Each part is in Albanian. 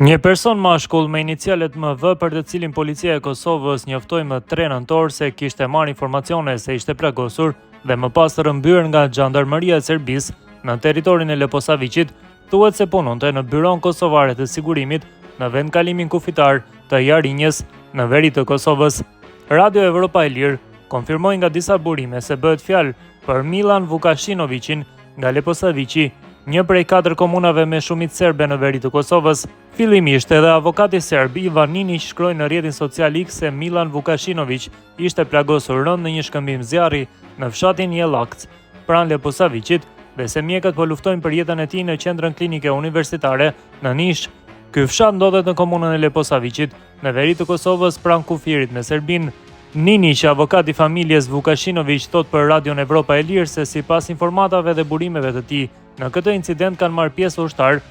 Një person mashkull me inicialet MV për të cilin policia e Kosovës njoftoi më 3 nëntor se kishte marrë informacione se ishte plagosur dhe më pas rrëmbyer nga Xhandarmeria e Serbisë në territorin e Leposaviqit, thuhet se punonte në Byron Kosovare të Sigurimit në vendkalimin kufitar të Jarinjës në veri të Kosovës. Radio Evropa e Lirë konfirmoi nga disa burime se bëhet fjalë për Milan Vukashinovićin nga Leposaviqi, një prej 4 komunave me shumicë serbe në veri të Kosovës. Fillimisht edhe avokati serb Ivan Ninić shkroi në rrjetin social X se Milan Vukashinović ishte plagosur rënd në një shkëmbim zjarri në fshatin Jellakc, pranë Leposaviqit, dhe se mjekët po luftojnë për jetën e tij në qendrën klinike universitare në Nish. Ky fshat ndodhet në komunën e Leposaviqit, në veri të Kosovës pranë kufirit me Serbinë. Ninić, avokati familjes Vukashinović, thot për Radion Evropa e Lirë se sipas informatave dhe burimeve të tij, në këtë incident kanë marrë pjesë ushtar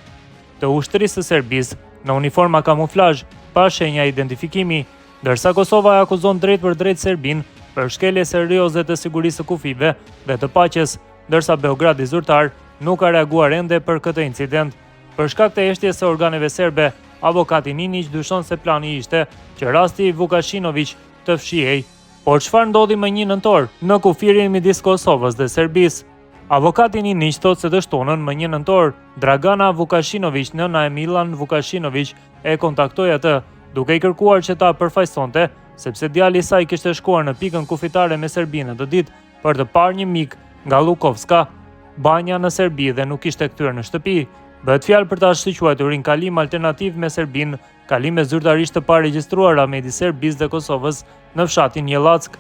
të ushtrisë së Serbisë në uniforma kamuflazh pa shenja identifikimi, ndërsa Kosova e akuzon drejt për drejt Serbinë për shkelje serioze të sigurisë së kufive dhe të paqes, ndërsa Beogradi zyrtar nuk ka reaguar ende për këtë incident. Për shkak të heshtjes së organeve serbe, avokati Ninić dyshon se plani ishte që rasti i Vukashinović të fshihej. Por çfarë ndodhi më 1 nëntor në kufirin midis Kosovës dhe Serbisë? Avokati Ninić thot se dështonën më 1 nëntor, Dragana Vukashinović, nëna e Milan Vukashinović, e kontaktoi atë, duke i kërkuar që ta përfaqësonte, sepse djali i saj kishte shkuar në pikën kufitare me Serbinë atë ditë për të parë një mik nga Lukovska, Banja në Serbi, dhe nuk ishte kthyer në shtëpi. Bëhet fjalë për ta shqyrtuar kalim alternativ me Serbinë, kalime zyrtarisht të paregjistruara midis Serbisë dhe Kosovës në fshatin Jellack.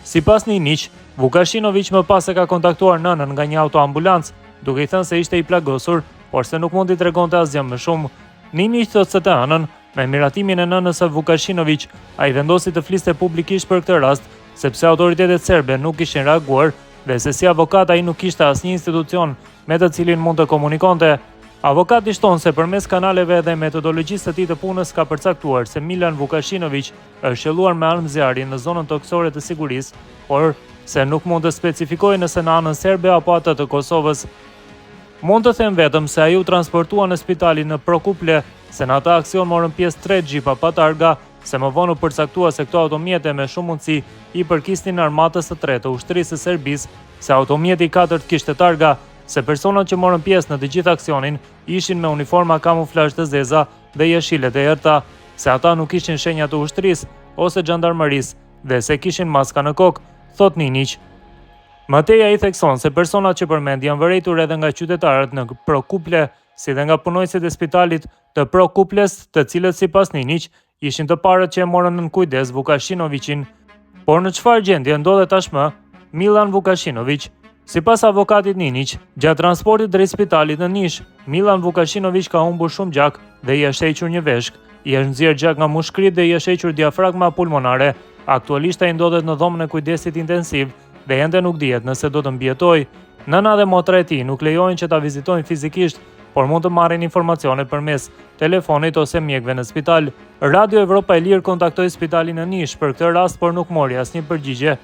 Sipas Ninić, Vukashinović më pas e ka kontaktuar nënën nga një autoambulancë, duke i thënë se ishte i plagosur, por se nuk mund t'i tregonte asgjë më shumë. Ninić thot se të ënën, me miratimin e nënës së Vukashinović, ai vendosi të fliste publikisht për këtë rast, sepse autoritetet serbe nuk kishin reaguar dhe se si avokat ai nuk kishte asnjë institucion me të cilin mund të komunikonte. Avokati shton se përmes kanaleve dhe metodologjisë së tij të punës ka përcaktuar se Milan Vukashinović është shëlluar me armë zjarri në zonën toksore të sigurisë, por se nuk mund të specifikojë nëse në anën serbe apo atë të Kosovës. Mund të them vetëm se ai u transportua në spitalin në Prokuplje, se në atë aksion morën pjesë 3 xhipa pa targa, se më vonë u përcaktua se këto automjete me shumë mundësi i përkisnin armatës së 3 të ushtrisë së Serbisë, se automjeti i 4 kishte targa, se personat që morën pjesë në të gjithë aksionin ishin me uniforma kamuflazh të zeza dhe jeshile të errta, se ata nuk ishin shenja të ushtrisë ose xhandarmerisë dhe se kishin maska në kokë, thot Ninić. Mëtej ai thekson se personat që përmend janë vërejtur edhe nga qytetarët në Prokuplje, si dhe nga punojësit e spitalit të Prokupljes, të cilët sipas Ninić ishin të parët që e morën nën kujdes Vukashinovićin. Por në çfarë gjendje ndodhet tashmë Milan Vukashinović? Sipas avokatit Ninić, gjatë transportit drejt spitalit në Nish, Milan Vukashinović ka humbur shumë gjak dhe i është hequr një veshk, i është nxjerrë gjak nga mushkrit dhe i është hequr diafragma pulmonare. Aktualisht ai ndodhet në dhomën e kujdesit intensiv dhe ende nuk dihet nëse do të mbijetojë. Nëna dhe motra e tij nuk lejojnë që ta vizitojnë fizikisht, por mund të marrin informacione përmes telefonit ose mjekëve në spital. Radio Evropa e Lirë kontaktoi spitalin në Nish për këtë rast, por nuk mori asnjë përgjigje.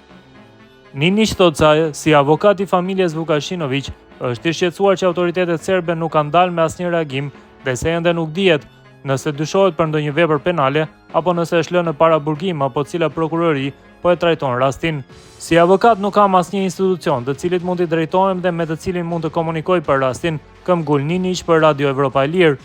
Ninić thot se si avokati familjes Vukashinović është i shqetësuar që autoritetet serbe nuk kanë dalë me asnjë reagim dhe se ende nuk dihet nëse dyshohet për ndonjë vepër penale apo nëse është lënë në paraburgim apo cila prokurori po e trajton rastin. Si avokat nuk kam asnjë institucion të cilit mund t'i drejtohem dhe me të cilin mund të komunikoj për rastin, këmbgul Ninić për Radio Evropa e Lirë.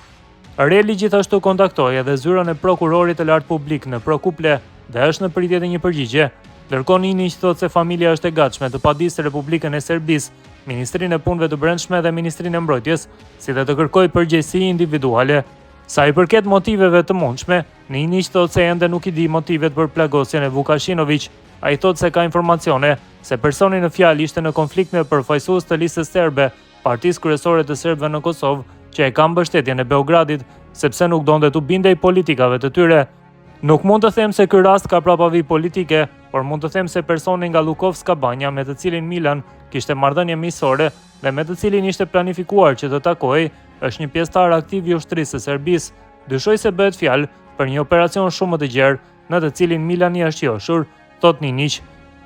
Reli gjithashtu kontaktoi edhe zyrën e prokurorit të lartë publik në Prokuplje dhe është në pritje të një përgjigje. Ndërkohë Ninić thot se familja është e gatshme të padisë Republikën e Serbisë, Ministrinë e Punëve të Brendshme dhe Ministrinë e Mbrojtjes, si dhe të kërkojë përgjegjësi individuale. Sa i përket motiveve të mundshme, Ninić thot se ende nuk i di motivet për plagosjen e Vukashinović. Ai thot se ka informacione se personi në fjalë ishte në konflikt me përfaqësues të listës serbe, Partisë Kryesore të Serbëve në Kosovë, që e ka mbështetjen e Beogradit, sepse nuk donte të bindej politikave të tyre. Nuk mund të them se ky rast ka prapavi politike, por mund të them se personi nga Lukovska Banja me të cilin Milan kishte marrëdhënie miqësore dhe me të cilin ishte planifikuar që të takojë, është një pjesëtar aktiv i ushtrisë së Serbisë. Dyshoj se bëhet fjalë për një operacion shumë më të gjerë në të cilin Milan i është qoshur, thot Ninić.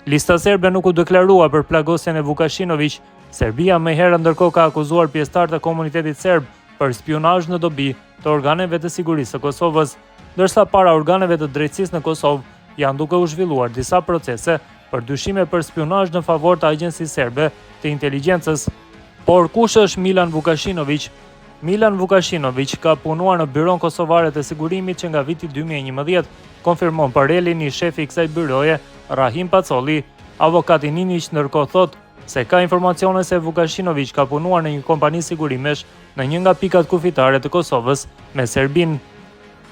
Lista serbe nuk u deklarua për plagosjen e Vukashinović. Serbia më herë ndërkohë ka akuzuar pjesëtar të komunitetit serb për spionazh në dobi të organeve të sigurisë së Kosovës, ndërsa para organeve të drejtësisë në Kosovë janë duke u zhvilluar disa procese për dyshime për spionazh në favor të agjencisë serbe të inteligjencës. Por kush është Milan Vukashinović? Milan Vukashinović ka punuar në Byron Kosovare të Sigurimit që nga viti 2011, konfirmon Pareli, një shefi i kësaj byroje, Rahim Pacolli. Avokati Ninić ndërkohë thotë se ka informacione se Vukashinović ka punuar në një kompani sigurimesh në një nga pikat kufitare të Kosovës me Serbinë.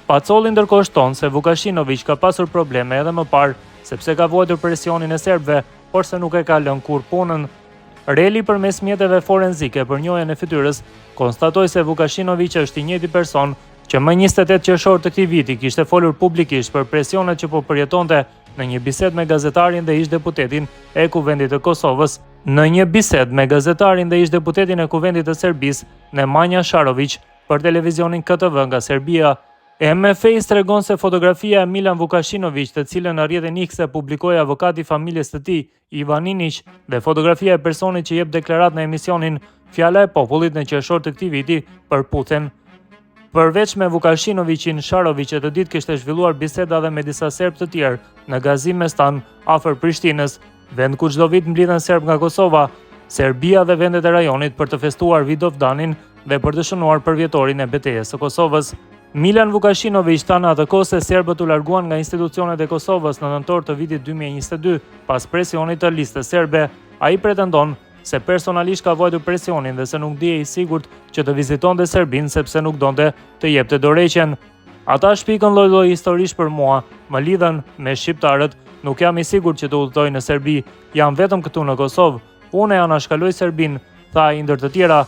Pacolli ndërkohë shton se Vukashinović ka pasur probleme edhe më parë, sepse ka vuajtur presionin e serbëve, por se nuk e ka lënë kurrë punën. Reli përmes mjeteve forenzike për njohjen e fytyrës konstatoi se Vukashinović është i njëjti person që më 28 qershor të këtij viti kishte folur publikisht për presionet që po përjetonte në një bisedë me gazetarin dhe ish-deputetin e Kuvendit të Kosovës. Në një bisedë me gazetarin dhe ish-deputetin e Kuvendit të Serbisë, Nemanja Sharović, për televizionin KTV nga Serbia, MFA tregon se fotografia e Milan Vukashinović, të cilën në rrjetin X e publikoi avokati familjes së tij, Ivan Ninić, dhe fotografia e personit që jep deklaratë në emisionin Fjala e Popullit në qershor të këtij viti përputhen. Përveç me Vukashinovićin, Sharović e të ditë kishte zhvilluar biseda dhe me disa serb të tjerë në Gazim Mestan, afër Prishtinës, vend ku çdo vit mblidhen serb nga Kosova, Serbia dhe vendet e rajonit për të festuar Vidovdanin dhe për të shënuar përvjetorin e betejës së Kosovës. Milan Vukashinović tha në atë kohë se serbët u larguan nga institucionet e Kosovës në nëntor të vitit 2022 pas presionit të listës serbe. Ai pretendon se personalisht ka vuajtur presionin dhe se nuk ndihej i sigurt që të vizitonte Serbinë sepse nuk donte të jepte dorëheqjen. Ata shpikën lloj-lloj historisht për mua, më lidhen me shqiptarët, nuk jam i sigurt që të udhtoj në Serbi, jam vetëm këtu në Kosovë, unë e anashkaloj Serbinë, tha ai ndër të tjera.